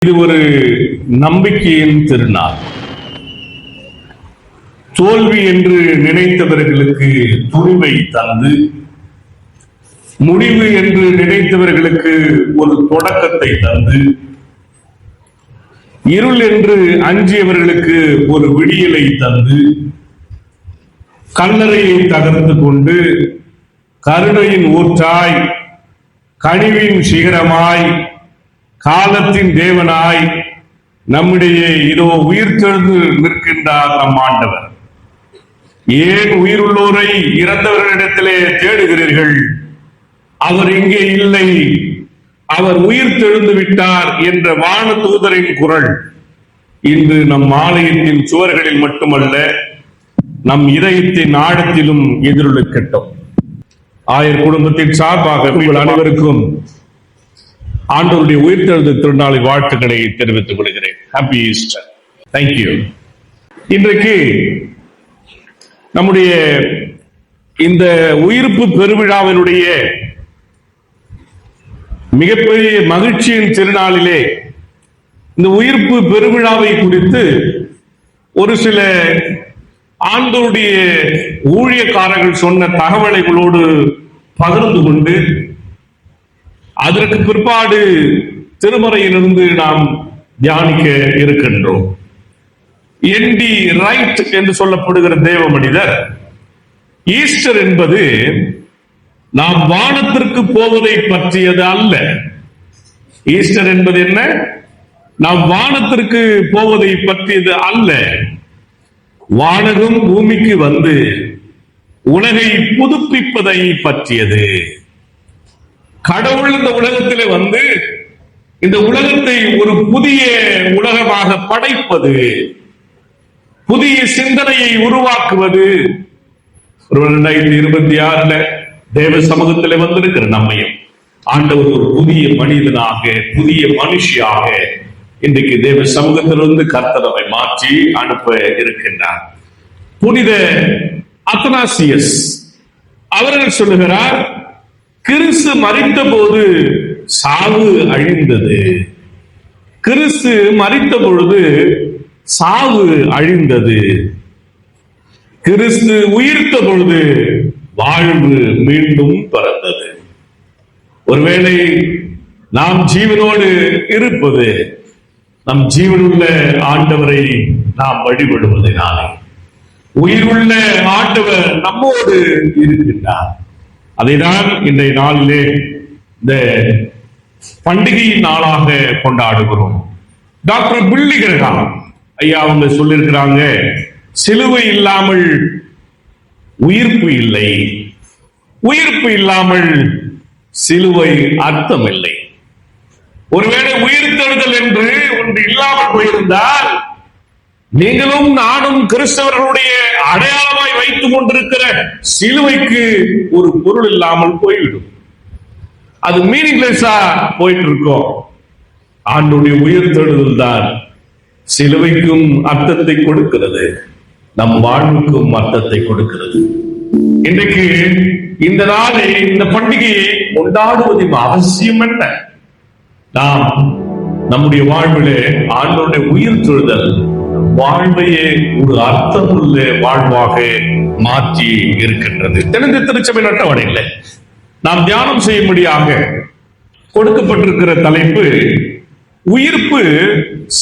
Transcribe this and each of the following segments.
இது ஒரு நம்பிக்கையின் திருநாள். தோல்வி என்று நினைத்தவர்களுக்கு துணிவை தந்து, முடிவு என்று நினைத்தவர்களுக்கு ஒரு தொடக்கத்தை தந்து, இருள் என்று அஞ்சியவர்களுக்கு ஒரு விடியலை தந்து, கல்லறையை தகர்த்து கொண்டு கருணையின் ஊற்றாய், கனிவின் சிகரமாய், காலத்தின் தேவனாய் நம்மிடையே இதோ உயிர்த்தெழுந்து நிற்கின்றார் நம் ஆண்டவர். ஏன் உயிருள்ளோரை இறந்தவர்களிடத்திலே தேடுகிறீர்கள்? அவர் இங்கே இல்லை, அவர் உயிர்த்தெழுந்து விட்டார் என்ற வான தூதரின் குரல் இன்று நம் ஆலயத்தின் சுவர்களில் மட்டுமல்ல, நம் இதயத்தின் ஆழத்திலும் எதிரொலிக்கட்டும். ஆயர் குடும்பத்தின் சார்பாக உங்கள் அனைவருக்கும் ஆண்டவருடைய உயிர்த்தெழுந்த திருநாளை வாழ்த்துக்களை தெரிவித்துக் கொள்கிறேன். Happy Easter. தேங்க்யூ. இன்றைக்கு நம்முடைய இந்த உயிர்ப்பு பெருவிழாவினுடைய மிகப்பெரிய மகிழ்ச்சியின் திருநாளிலே இந்த உயிர்ப்பு பெருவிழாவை குறித்து ஒரு சில ஆண்டவருடைய ஊழியக்காரர்கள் சொன்ன தகவல்களோடு பகிர்ந்து கொண்டு, அதற்கு பிற்பாடு திருமறையிலிருந்து நாம் தியானிக்க இருக்கின்றோம். என்டி ரைட் என்று சொல்லப்படுகிற தேவ மனிதர், ஈஸ்டர் என்பது நாம் வானத்திற்கு போவதை பற்றியது அல்ல. ஈஸ்டர் என்பது என்ன? நாம் வானத்திற்கு போவதை பற்றியது அல்ல. வானகம் பூமிக்கு வந்து உலகை புதுப்பிப்பதை பற்றியது. கடவுள் இந்த உலகத்திலே வந்து இந்த உலகத்தை ஒரு புதிய உலகமாக படைப்பது, புதிய சிந்தனையை உருவாக்குவது. 2026 தேவ சமூகத்திலே வந்திருக்கிற நம்மையும் ஆண்டவர் ஒரு புதிய மனிதனாக, புதிய மனுஷியாக இன்றைக்கு தேவ சமூகத்திலிருந்து கர்த்தரை மாற்றி அனுப்ப இருக்கின்றார். புனித அத்தனாசியஸ் அவர்கள் சொல்லுகிறார், கிறிஸ்து மரித்த போது சாவு அழிந்தது. கிறிஸ்து மரித்த பொழுது சாவு அழிந்தது. கிறிஸ்து உயிர்த்த பொழுது வாழ்வு மீண்டும் பிறந்தது. ஒருவேளை நாம் ஜீவனோடு இருப்பது நம் ஜீவனுள்ள ஆண்டவரை நாம் வழிபடுவதனாலே. உயிருள்ள ஆண்டவர் நம்மோடு இருக்கின்றார். அதைதான் இன்றைய நாளிலே இந்த பண்டிகையின் நாளாக கொண்டாடுகிறோம். டாக்டர் பில்லி கிரஹாம் ஐயா அவங்க சொல்லியிருக்கிறாங்க, சிலுவை இல்லாமல் உயிர்ப்பு இல்லை, உயிர்ப்பு இல்லாமல் சிலுவை அர்த்தம் இல்லை. ஒருவேளை உயிர்த்தெழுதல் என்று ஒன்று இல்லாமல் போயிருந்தால், நீங்களும் நானும் கிறிஸ்தவர்களுடைய அடையாளமாய் வைத்துக் கொண்டிருக்கிற சிலுவைக்கு ஒரு பொருள் இல்லாமல் போய்விடும். அது மீனிங்லெஸ்ஸா போயிட்டு இருக்கோம். ஆண்டுடைய உயிர்த்தெழுதல் தான் சிலுவைக்கும் அர்த்தத்தை கொடுக்கிறது, நம் வாழ்வுக்கும் அர்த்தத்தை கொடுக்கிறது. இன்றைக்கு இந்த நாளை, இந்த பண்டிகையை கொண்டாடுவதின் அவசியம் என்ன? நாம் நம்முடைய வாழ்விலே ஆண்டவருடைய உயிர்த்தெழுதல் வாழ்வையே ஒரு அர்த்தமுள்ள வாழ்வாக மாற்றி இருக்கின்றது. தெளிந்த திருச்சபை அட்டவணையில் நாம் தியானம் செய்யும்படியாக கொடுக்கப்பட்டிருக்கிற தலைப்பு, உயிர்ப்பு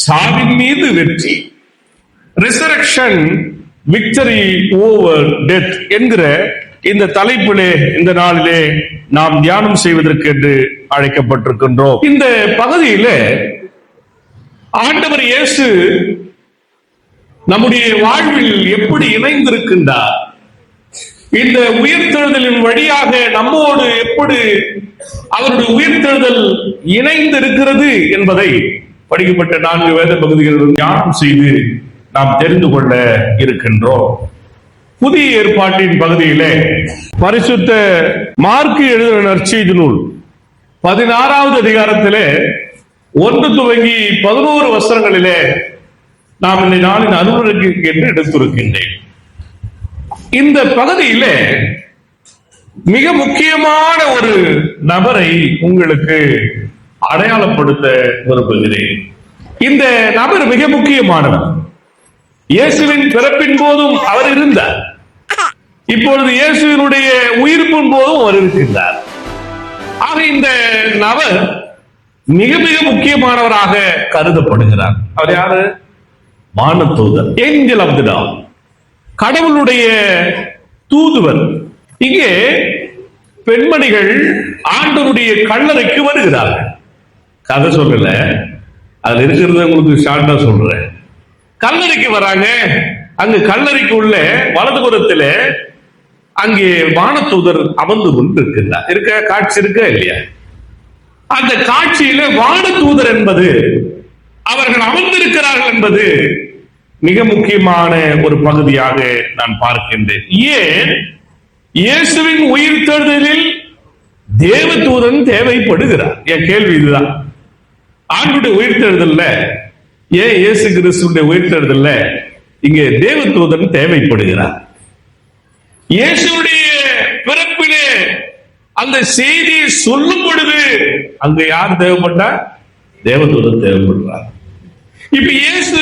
சாவின் மீது வெற்றி, ரிசரக்ஷன் விக்டரி ஓவர் டெத் என்கிற இந்த தலைப்பிலே இந்த நாளிலே நாம் தியானம் செய்வதற்கு என்று அழைக்கப்பட்டிருக்கின்றோம். இந்த பகுதியில ஆண்டவர் இயேசு நம்முடைய வாழ்வில் எப்படி இணைந்திருக்கின்றார், இந்த உயிர்த்தெழுதலின் வழியாக நம்மோடு எப்படி அவருடைய உயிர்த்தெழுதல் இணைந்திருக்கிறது என்பதை படிக்கப்பட்ட 4 வேத பகுதிகளில் தியானம் செய்து நாம் தெரிந்து கொள்ள இருக்கின்றோம். புதிய ஏற்பாட்டின் பகுதியிலே பரிசுத்த மார்க்கு எழுதின நற்செய்தி நூல் 16வது அதிகாரத்திலே 1 துவங்கி 11 வசனங்களிலே நாம் இந்த நாளின் அலுவலருக்கு என்று எடுத்திருக்கின்றேன். இந்த பகுதியில மிக முக்கியமான ஒரு நபரை உங்களுக்கு அடையாளப்படுத்த விரும்புகிறேன். இந்த நபர் மிக முக்கியமானவர். இயேசுவின் பிறப்பின் போதும் அவர் இருந்தார். இப்பொழுது இயேசுவினுடைய உயிர்ப்பின் போதும் அவர் இருக்கின்றார். ஆக இந்த நபர் மிக மிக முக்கியமானவராக கருதப்படுகிறார். அவர் யாரு? வானதூதர், ஏஞ்சல் ஆஃப் தி லார்ட், கடவுளுடைய தூதுவர். இங்கே பெண்மணிகள் ஆண்டவருடைய கல்லறைக்கு வருகிறார்கள். கதை சொல்லல, அதுல இருக்கிறத உங்களுக்கு ஷார்ட்டா சொல்றேன். கல்லறைக்கு வராங்க. அங்கு கல்லறைக்கு உள்ள வலதுபுறத்துல அங்கே வானதூதர் அமர்ந்து கொண்டு இருக்க காட்சி இருக்க இல்லையா? அந்த காட்சியில வானதூதர் என்பது, அவர்கள் அமர்ந்திருக்கிறார்கள் என்பது மிக முக்கியமான ஒரு பகுதியாக நான் பார்க்கின்றேன். ஏன் இயேசுவின் உயிர்த்தெழுதலில் தேவதூதன் தேவைப்படுகிறார்? என் கேள்வி இதுதான். ஆண்டுடைய உயிர்த்தெழுதல்ல, ஏன் இயேசு கிறிஸ்துடைய உயிர்த்தெழுதல்ல இங்கே தேவதூதன் தேவைப்படுகிறார்? இயேசுடைய பிறப்பிலே அந்த செய்தியை சொல்லும் பொழுது அங்க யார் தேவைப்பட்டா? தேவதூதன் தேவைப்படுறார். இப்ப இயேசு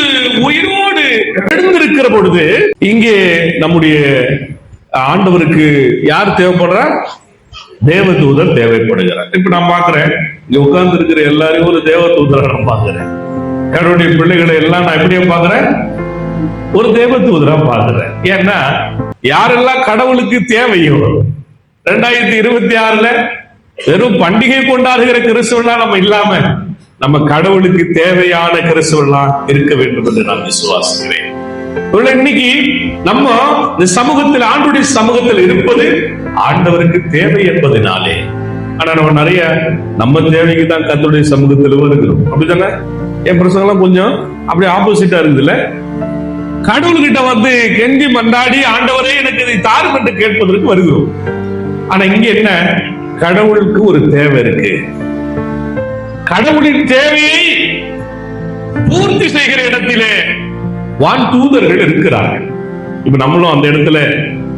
உயிரோடு எழுந்திருக்கிற பொழுது இங்கே நம்முடைய ஆண்டவருக்கு யார் தேவைப்படுறார்? தேவதூதர் தேவைப்படுகிறார். இப்ப நான் பாக்குறேன், இங்க உட்கார்ந்து இருக்கிற எல்லாரையும் ஒரு தேவதூதரை நான் பாக்குறேன். கடவுளுடைய பிள்ளைகளை எல்லாம் நான் எப்படியா பாக்குறேன்? ஒரு தேவதூதரா பாக்குறேன். ஏன்னா யாரெல்லாம் கடவுளுக்கு தேவையோ, 2026 வெறும் பண்டிகை கொண்டாடுகிற கிறிஸ்துவெல்லாம் நம்ம இல்லாம நம்ம கடவுளுக்கு தேவையான கிறிஸ்துவெல்லாம் இருக்க வேண்டும் என்று நான் விசுவாசிக்கிறேன். இன்னைக்கு நம்ம இந்த சமூகத்தில், ஆண்டுடைய சமூகத்தில் இருப்பது ஆண்டவருக்கு தேவை என்பதனாலே. ஆனா நம்ம நிறைய நம்ம தேவைக்கு தான் கர்த்தருடைய சமூகத்தில் வருகிறோம். அப்படித்தானே? என் பிரசங்கெல்லாம் கொஞ்சம் அப்படி ஆப்போசிட்டா இருக்குதுல்ல. கடவுள்கிட்ட வந்து கெஞ்சி மண்டாடி ஆண்டவரே எனக்கு இதை தாரும் என்று கேட்பதற்கு வருகிறோம். ஆனா இங்க என்ன? கடவுளுக்கு ஒரு தேவை இருக்கு. கடவுளின் தேவையை பூர்த்தி செய்கிற இடத்திலே வான் தூதர்கள் இருக்கிறார்கள். இப்ப நம்மளும் அந்த இடத்துல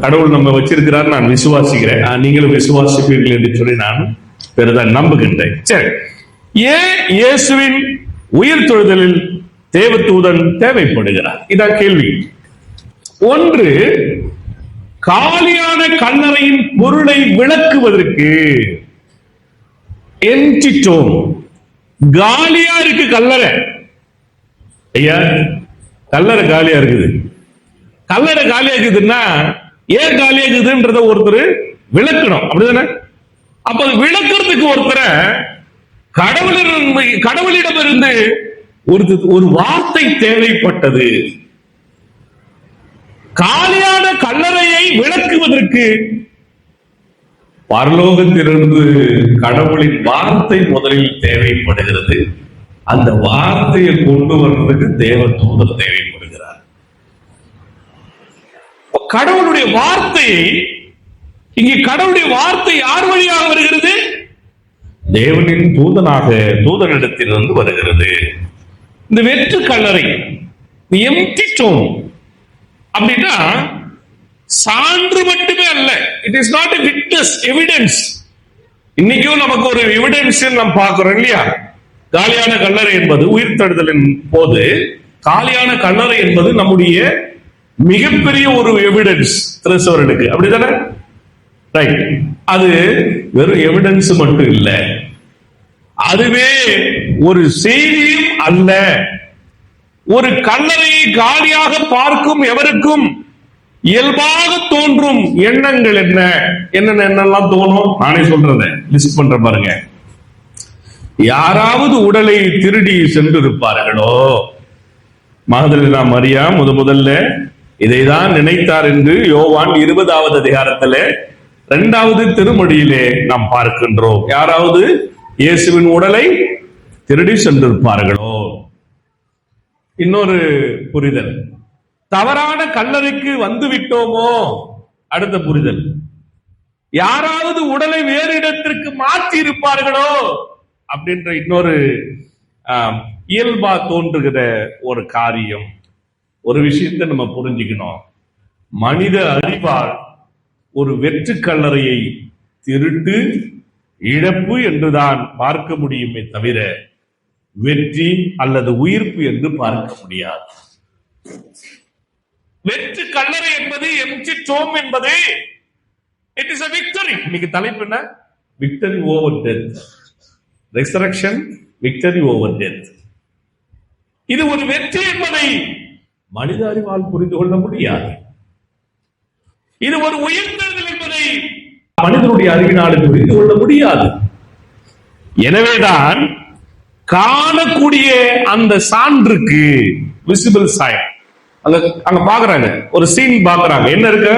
கடவுள் நம்ம வச்சிருக்கிறார் நான் விசுவாசிக்கிறேன். நீங்களும் விசுவாசிப்பீர்கள் என்று சொல்லி நான் பெரிதாக நம்புகின்றேன். சரி, ஏன் இயேசுவின் உயிர்த்தெழுதலில் தேவதூதன் தேவைப்படுகிறார்? இதான் கேள்வி. ஒன்று, காலியான கல்லறையின் பொருளை விளக்குவதற்கு. எம்ப்டி டோம், காலியா இருக்கு கல்லறை. ஐயா, கல்லறை காலியா இருக்குது. கல்லறை காலியா இருக்குதுன்னா ஏன் காலியா இருக்குதுன்றத ஒருத்தர் விளக்கணும். அப்படிதானே? அப்ப விளக்குறதுக்கு ஒருத்தரை கடவுளிடமிருந்து ஒரு வார்த்தை தேவைப்பட்டது. காலியான கல்லறையை விளக்குவதற்கு பரலோகத்திலிருந்து கடவுளின் வார்த்தை முதலில் தேவைப்படுகிறது. அந்த வார்த்தையை கொண்டு வர்றதுக்கு தேவதூதர் தேவைப்படுகிறார். கடவுளுடைய வார்த்தையை, இங்கே கடவுளுடைய வார்த்தை யார் வழியாக வருகிறது? தேவனின் தூதனாக, தூதனிடத்திலிருந்து வருகிறது. இந்த வெற்று கல்லறை, எம்ப்டி டோம் அப்படின்னா சான்று மட்டுமே அல்ல. It is not a witness, evidence. இன்னைக்கும் நமக்கு ஒரு எவிடன்ஸ் நம்ம பார்க்கிறோம் இல்லையா? காலியான கல்லறை என்பது உயிர்த்தெழுதலின் போது காலியான கல்லறை என்பது நம்முடைய மிகப்பெரிய ஒரு எவிடன்ஸ் கிறிஸ்தவர்களுக்கு. அப்படிதானே? ரைட். அது வெறும் எவிடன்ஸ் மட்டும் இல்லை, அதுவே ஒரு செய்தியும் அல்ல. ஒரு கல்லறையை காலியாக பார்க்கும் எவருக்கும் இயல்பாக தோன்றும் எண்ணங்கள் என்னெல்லாம் தோணும்? நானே சொல்றேன், லிஸ்ட் பண்ற பாருங்க. யாராவது உடலை திருடி சென்று இருப்பார்களோ, மகதலேனா மரியா முதல்ல இதைதான் நினைத்தார் என்று யோவான் 20வது அதிகாரத்திலே 2வது திருமொழியிலே நாம் பார்க்கின்றோம். யாராவது இயேசுவின் உடலை திருடி சென்றிருப்பார்களோ. இன்னொரு புரிதல், தவறான கல்லறைக்கு வந்து விட்டோமோ. அடுத்த புரிதல், யாராவது உடலை வேறு இடத்திற்கு மாற்றி இருப்பார்களோ அப்படின்ற இன்னொரு இயல்பா தோன்றுகிற ஒரு காரியம். ஒரு விஷயத்தை நம்ம புரிஞ்சுக்கணும். மனித அறிவால் ஒரு வெற்று கல்லறையை திருட்டு, இழப்பு என்றுதான் பார்க்க முடியுமே தவிர வெற்றி அல்லது உயிர்ப்பு என்று பார்க்க முடியாது. வெற்றி கல்லறை என்பது எம்டி டோம் என்பது இட் இஸ் a victory. இன்னைக்கு தலைப்பு என்ன? Victory over death. Resurrection, victory over death. இது ஒரு வெற்றி என்பதை மனித அறிவால் புரிந்து கொள்ள முடியாது. இது ஒரு உயிர்த்தெழுதல் என்பதை மனிதனுடைய அறிவினால் புரிந்து கொள்ள முடியாது. எனவேதான் காணக்கூடிய அந்த சான்றுக்கு விசிபிள் சைன் அங்க பாக்குறாங்க, ஒரு சீன் பாக்குறாங்க. என்ன இருக்கு?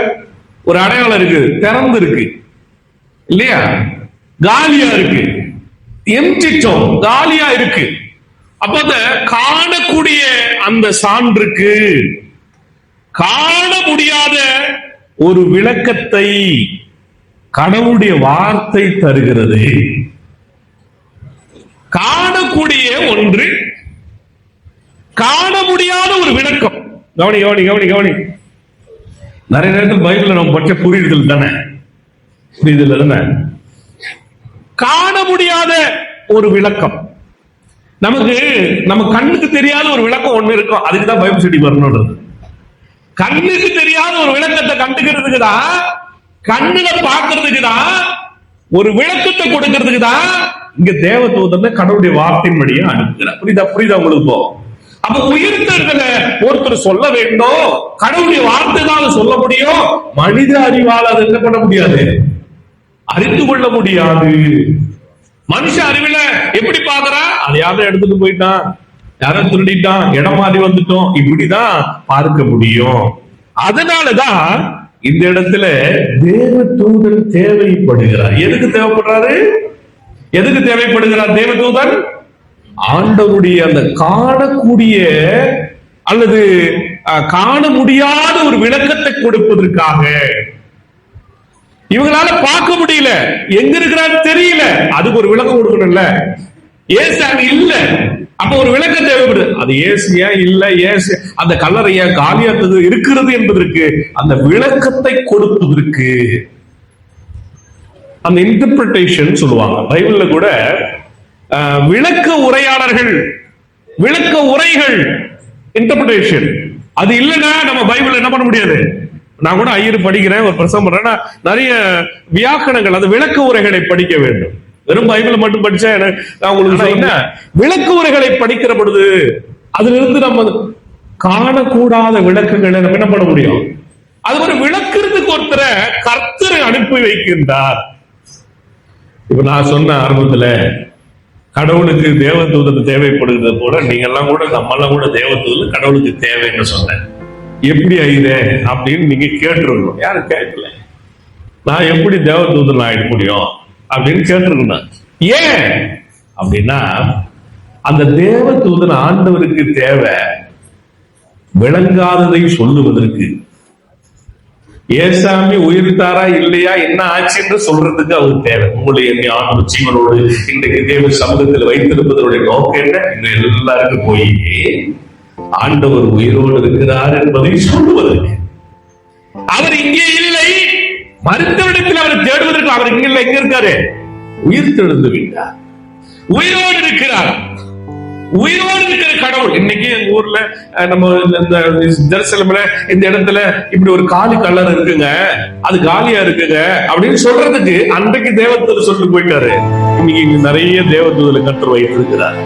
ஒரு அடையாளம் இருக்கு, திறந்து இருக்கு இல்லையா, காலியா இருக்கு, எம்டி டோம், காலியா இருக்கு. அப்ப அந்த காணக்கூடிய அந்த சான்றுக்கு காண முடியாத ஒரு விளக்கத்தை கடவுளுடைய வார்த்தை தருகிறது. காணக்கூடிய ஒன்று, காண முடியாத ஒரு விளக்கம். கவனி கவனி கவனி கவனி. நிறைய நேரத்தில் பைபிள்ல நம்ம பற்ற புரிதல் தானே, புரிதல் தானே. காண முடியாத ஒரு விளக்கம். நமக்கு நம்ம கண்ணுக்கு தெரியாத ஒரு விளக்கம் ஒண்ணு இருக்கும், அதுக்குதான் பைபிள் ஸ்டடி வரணும்ன்றது. கண்ணுக்கு தெரியாத ஒரு விளக்கத்தை கண்டுக்கிறதுக்கு தான், கண்ணுல பாக்குறதுக்கு தான், ஒரு விளக்கத்தை கொடுக்கிறதுக்கு தான் இங்க தேவதூதனை கடவுளுடைய வார்த்தையின்படியே அனுப்புகிறார். புரியுதா? புரியுதா உங்களுக்கு? அப்ப உயிர்த்தெழுதலை ஒருத்தர் சொல்ல வேண்டும், கடவுளுடைய வார்த்தை தான் சொல்ல முடியும். மனித அறிவால் அதை என்ன பண்ண முடியாது, அறிந்து கொள்ள முடியாது. மனுஷ அறிவில எப்படி பாக்குறா? அதை யாரும் எடுத்துட்டு போயிட்டான், யாரும் திருடிட்டான், இடம் மாறி வந்துட்டோம், இப்படிதான் பார்க்க முடியும். அதனாலதான் இந்த இடத்துல தேவதூதன் தேவைப்படுகிறார். எதுக்கு தேவைப்படுறாரு? எதுக்கு தேவைப்படுகிறார் தேவதூதன்? ஆண்டவருடைய அந்த காணக்கூடிய அல்லது காண முடியாத ஒரு விளக்கத்தை கொடுப்பதற்காக. இவங்களால பார்க்க முடியல, எங்க இருக்கிறாரு தெரியல, அதுக்கு ஒரு விளக்கம் கொடுக்கணும்ல. ஏசு அங்க இல்ல, அப்ப ஒரு விளக்கம் தேவைப்படுது. அது ஏசு ஏன் இல்ல, ஏசு அந்த கல்லறை ஏன் காலியா இருக்கிறது என்பதற்கு அந்த விளக்கத்தை கொடுப்பதற்கு அந்த இன்டர்பிரேஷன் சொல்லுவாங்க. பைபிள்ல கூட விளக்க உரையாளர்கள், விளக்க உரைகள், இன்டர்பிரேஷன் அது இல்லைன்னா நம்ம பைபிள் என்ன பண்ண முடியாது. நான் கூட ஐயர் படிக்கிறேன், ஒரு பிரசங்கம் பண்றேன்னா நிறைய வியாக்கணங்கள், அந்த விளக்க உரைகளை படிக்க வேண்டும். வெறும் பைபிள் மட்டும் படிச்சா நான் உங்களுக்கு என்ன, விளக்க உரைகளை படிக்கிற பொழுது அதுல இருந்து நம்ம காணக்கூடாத விளக்கங்களை நம்ம என்ன பண்ண முடியும். அது ஒரு விளக்குறதுக்கு ஒருத்தரை கர்த்தரை அனுப்பி வைக்கின்றார். இப்ப நான் சொன்ன ஆரம்பத்துல கடவுளுக்கு தேவதூதன் தேவைப்படுகிறது போல நீங்க எல்லாம் கூட, நம்ம எல்லாம் கூட தேவதூதன் கடவுளுக்கு தேவைன்னு சொன்னேன். எப்படி ஆயுதே அப்படின்னு நீங்க கேட்டிருக்கணும். யாரும் கேட்கல. நான் எப்படி தேவதூதன் ஆயிட முடியும் அப்படின்னு கேட்டிருக்கணும். ஏன் அப்படின்னா அந்த தேவதூதன் ஆண்டவருக்கு தேவை விளங்காததை சொல்லுவதற்கு. ஏசாமி உயிர்த்தாரா இல்லையா, என்ன ஆச்சு என்று சொல்றதுக்கு அவருக்கு தேவை. உங்களை என்னை ஆண்டவர் ஜீவனோடு இன்றைக்கு தேவ சமூகத்தில் வைத்திருப்பதனுடைய நோக்கம் என்ன? எல்லாருக்கும் போய் ஆண்டவர் உயிரோடு இருக்கிறார் என்பதை சொல்லுவதற்கு. அவர் இங்கே இல்லை, மருத்துவத்தில் அவர் தேடுவதற்கு அவர் இங்க இல்லை. எங்க இருக்காரு? உயிர் தெழுந்து விட்டார், உயிரோடு இருக்கிறார். உயிரோடு இருக்கிற கடவுள். இன்னைக்கு எங்க ஊர்ல நம்ம இந்த ஜெருசலேம்ல இந்த இடத்துல இப்படி ஒரு காலி கல்லறை இருக்குங்க, அது காலியா இருக்குங்க அப்படின்னு சொல்றதுக்கு அன்றைக்கு தேவதூதர் சொல்லி போயிட்டாரு. இன்னைக்கு இங்க நிறைய தேவதூதரை கற்று வைத்திருக்கிறார்.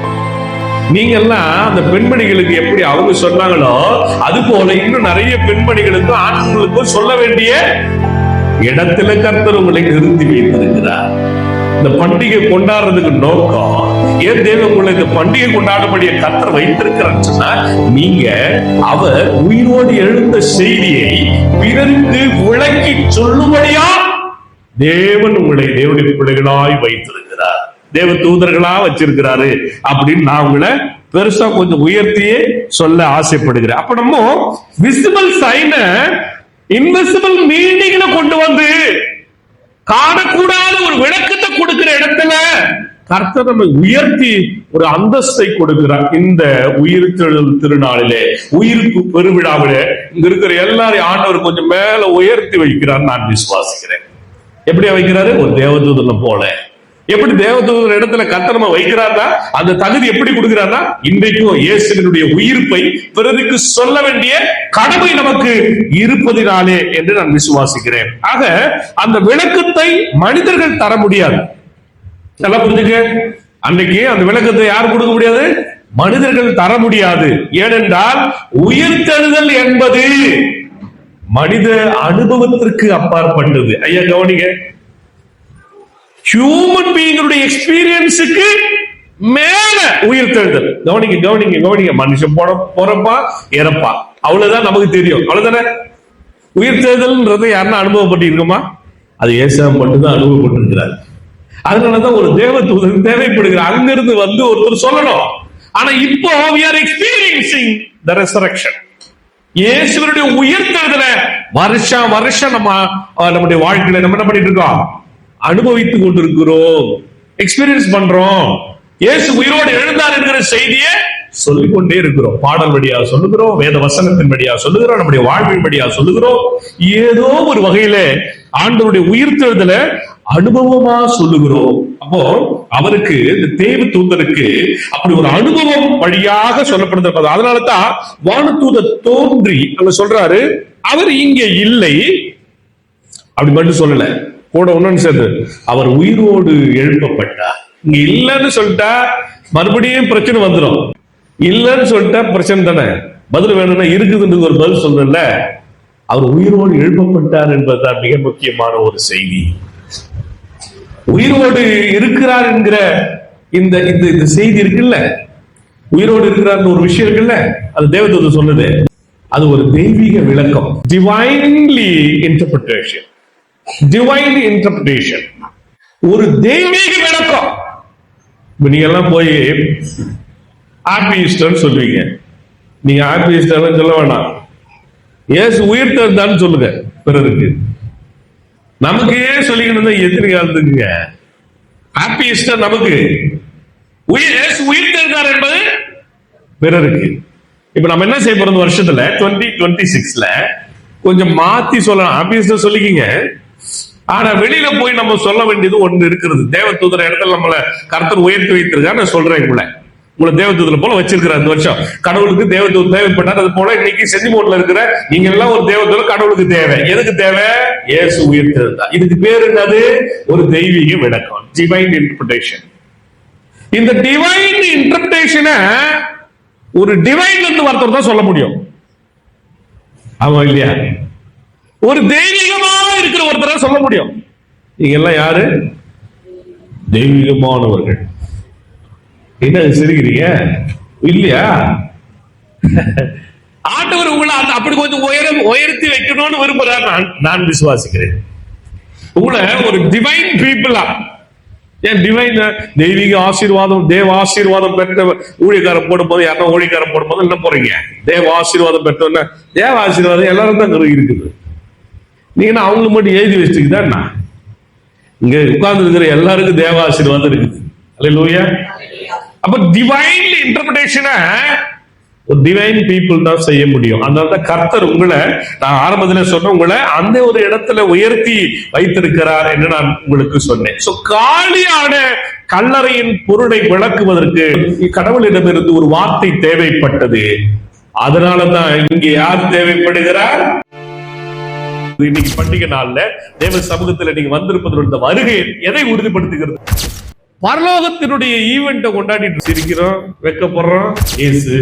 நீங்க எல்லாம் அந்த பெண்மணிகளுக்கு எப்படி அவங்க சொன்னாங்களோ அது போல இன்னும் நிறைய பெண்மணிகளுக்கும் ஆண்களுக்கும் சொல்ல வேண்டிய இடத்துல கர்த்தர் உங்களை நிறுத்தி வைத்திருக்கிறார். இந்த பண்டிகை கொண்டாடுறதுக்கு நோக்கம் ஏன் தேவன் உங்களை இந்த பண்டிகை கொண்டாடக்கூடிய கர்த்தர் வைத்திருக்கிறான்னு சொன்னா, நீங்க அவர் உயிரோடு எழுந்த செய்தியை பிறருக்கு விளக்கி சொல்லும்படியா தேவன் உங்களை தேவனுடைய பிள்ளைகளாய் வைத்திருக்கிறார், தேவ தூதர்களா வச்சிருக்கிறாரு அப்படின்னு நான் உங்களை பெருசா கொஞ்சம் உயர்த்தியே சொல்ல ஆசைப்படுகிறேன். அப்ப நம்ம விசிபிள் சைன இன்விசிபிள் மீனிங்ல கொண்டு வந்து காணக்கூடாத ஒரு விளக்கத்தை கொடுக்கிற இடத்துல கர்த்தர் நம்மை உயர்த்தி ஒரு அந்தஸ்தை கொடுக்கிறார். இந்த உயிர்த்தெழுதல் திருநாளிலே, உயிர்ப்பு பெருவிழாவிலே இங்க இருக்கிற எல்லாரையும் ஆண்டவர் கொஞ்சம் மேல உயர்த்தி வைக்கிறார் நான் விசுவாசிக்கிறேன். எப்படியா வைக்கிறாரு? ஒரு தேவதூதனை போல எப்படி தேவதூதர் இடத்துல கர்த்தர் நம்ம வைக்கிறார்னா அந்த தகுதி எப்படி கொடுக்கிறார்னா இன்றைக்கும் இயேசுவினுடைய உயிர்ப்பை பிறருக்கு சொல்ல வேண்டிய கடமை நமக்கு இருப்பதினாலே என்று நான் விசுவாசிக்கிறேன். ஆக அந்த விளக்கத்தை மனிதர்கள் தர முடியாது. நல்லா புரிஞ்சுக்க, அன்னைக்கு அந்த விளக்கத்தை யார் கொடுக்க முடியாது? மனிதர்கள் தர முடியாது. ஏனென்றால் உயிர்த்தெழுதல் என்பது மனித அனுபவத்திற்கு அப்பாற்பட்டது. ஐயா கவனிங்க, ஹியூமன் பீயினுடைய எக்ஸ்பீரியன்ஸுக்கு மேல உயிர்த்தெழுதல். கவனிங்க கவனிங்க கவனிங்க, மனுஷன் போறப்பா இறப்பா, அவ்வளவுதான் நமக்கு தெரியும், அவ்வளவுதானே. உயிர்த்தெழுதல்ன்றதை யாருன்னா அனுபவப்பட்டு இருக்குமா? அது ஏசாம் மட்டும்தான் அனுபவப்பட்டிருக்கிறார். அதனாலதான் ஒரு தேவதூதன் தேவைப்படுகிறார். அங்கிருந்து வந்து ஒருத்தர் சொல்லணும். ஆனா இப்போ we are experiencing the resurrection. இயேசுவினுடைய உயிர்த்தெழுதலை வருஷம் வருஷம் நம்முடைய வாழ்க்கையில நம்ம என்ன பண்ணிட்டு இருக்கோம்? அனுபவித்துக் கொண்டிருக்கிறோம், எக்ஸ்பீரியன்ஸ் பண்றோம். இயேசு உயிரோடு எழுந்தார் என்கிற செய்தியை சொல்லிக்கொண்டே இருக்கிறோம். பாடல் வழியா சொல்லுகிறோம், வேத வசனத்தின் வழியா சொல்லுகிறோம், நம்முடைய வாழ்வின் வழியா சொல்லுகிறோம். ஏதோ ஒரு வகையில ஆண்டவருடைய உயிர்த்தெழுதலை அனுபவமா சொல்லுகிறோம். அப்போ அவருக்கு, இந்த தேவதூதருக்கு அப்படி ஒரு அனுபவம் வழியாக சொல்லப்படுகிறது. அதனாலதான் வானதூதர் தோன்றி அங்க சொல்றாரு, அவர் இங்கே இல்லை அப்படி மட்டும் சொல்லல, கூட ஒன்னு சேர்த்து அவர் உயிரோடு எழுப்பப்பட்டார். இங்க இல்லைன்னு சொல்லிட்டா மறுபடியும் பிரச்சனை வந்துடும். இல்லைன்னு சொல்லிட்டா பிரச்சனை தானே. பதில் வேணும்னா இருக்குதுன்னு ஒரு பதில் சொல்றேன்ல. அவர் உயிரோடு எழுப்பப்பட்டார் என்பதுதான் மிக முக்கியமான ஒரு செய்தி. உயிரோடு இருக்கிறார் என்கிற இந்த இந்த செய்தி இருக்குல்ல, உயிரோடு இருக்கிறார் ஒரு விஷயம் இருக்குல்ல, அது தேவதூதர் சொன்னது. அது ஒரு தெய்வீக விளக்கம், டிவைன்லி இன்டர்பிரேஷன். டிவைன் இன்டர்பிரேஷன், ஒரு தெய்வீக விளக்கம். நீங்க எல்லாம் போய் ஹாப்பி ஈஸ்டர் சொல்லுவீங்க. நீங்க ஹாப்பி ஈஸ்டர் சொல்ல வேணாம், இயேசு உயிர்த்தெழுந்தான்னு சொல்லுங்க பிறருக்கு. நமக்கே சொல்லிக்கணும் தான் எத்தனை காலத்துக்குங்க ஹாப்பி ஈஸ்டர். நமக்கு இயேசு உயிர்த்தெழுந்தார் என்பது பிறருக்கு. இப்ப நம்ம என்ன செய்ய போறோம் வருஷத்துல 2026ல கொஞ்சம் மாத்தி சொல்லலாம். ஹாப்பி ஈஸ்டர் சொல்லிக்கிங்க, ஆனா வெளியில போய் நம்ம சொல்ல வேண்டியது ஒன்று இருக்கிறது. தேவதூதர் இடத்துல நம்மள கர்த்தர் உயர்த்தி வைத்திருக்காரு. நான் சொல்றேன், உங்களை தேவதூதர் போல வச்சிருக்கிறார். இந்த வருஷம் கடவுளுக்கு தேவதூதர் தேவைப்பட்டார். அது போல இன்னைக்கு செஞ்சிமோட்ல இருக்கிற நீங்க எல்லாம் ஒரு தேவதூதர் கடவுளுக்கு தேவை. எதுக்கு தேவை? இயேசு உயிர்த்தெழுந்தார். இதுக்கு பேர் என்னது? ஒரு தெய்வீக விளக்கம், டிவைன் இன்டர்பிரேஷன். இந்த டிவைன் இன்டர்பிரேஷனை ஒரு டிவைன்ல இருந்து ஒருத்தர் தான் சொல்ல முடியும். ஆமா இல்லையா? ஒரு தெய்வீகமாக இருக்கிற ஒருத்தர் சொல்ல முடியும். நீங்க எல்லாம் யாரு? தெய்வீகமானவர்கள். என்ன சிரிக்கிறீங்க? இல்லையா? ஆண்டவர் உங்களை அப்படி கொஞ்சம் உயர்த்தி வைக்கணும்னு விரும்புறார். நான் விசுவாசிக்கிறேன். உங்களை ஒரு டிவைன் பீப்புளா, ஏன் டிவைன், தெய்வீக ஆசீர்வாதம், தேவ ஆசீர்வாதம் பெற்ற ஊழியக்காரன் போடும் போது, யாரா ஊழியக்காரன் போடும் போது என்ன போறீங்க? தேவ ஆசீர்வாதம் பெற்றோன்னா தேவ ஆசீர்வாதம் எல்லாரும் தான் இருக்குது. நீங்க அவங்களுக்கு மட்டும் எழுதி வச்சுக்கிட்டா இங்க உட்கார்ந்து இருக்கிற எல்லாருக்கும் தேவ ஆசீர்வாதம் இருக்குது. அல்லேலூயா. அப்ப டிவைன் இன்டர்பிரேஷனை ஒரு டிவைன் பீப்புள் தான் செய்ய முடியும். அதனாலதான் கர்த்தர் உங்களை, நான் ஆரம்பத்தில் சொன்ன, உங்களை அந்த ஒரு இடத்துல உயர்த்தி வைத்திருக்கிறார் என்று நான் உங்களுக்கு சொன்னேன். காலியான கல்லறையின் பொருளை விளக்குவதற்கு கடவுளிடமிருந்து ஒரு வார்த்தை தேவைப்பட்டது. அதனாலதான் இங்கே யார் தேவைப்படுகிறார்? இன்னைக்கு பண்டிகை நாள்ல தேவ சமூகத்துல நீங்க வந்திருப்பதோட வருகை எதை உறுதிப்படுத்துகிறது? பரலோகத்தினுடைய ஈவெண்ட்டை கொண்டாடிட்டு இருக்கிறோம், வெக்கப்படுறோம். இயேசு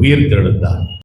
உயிர்த்தெழுந்தார்.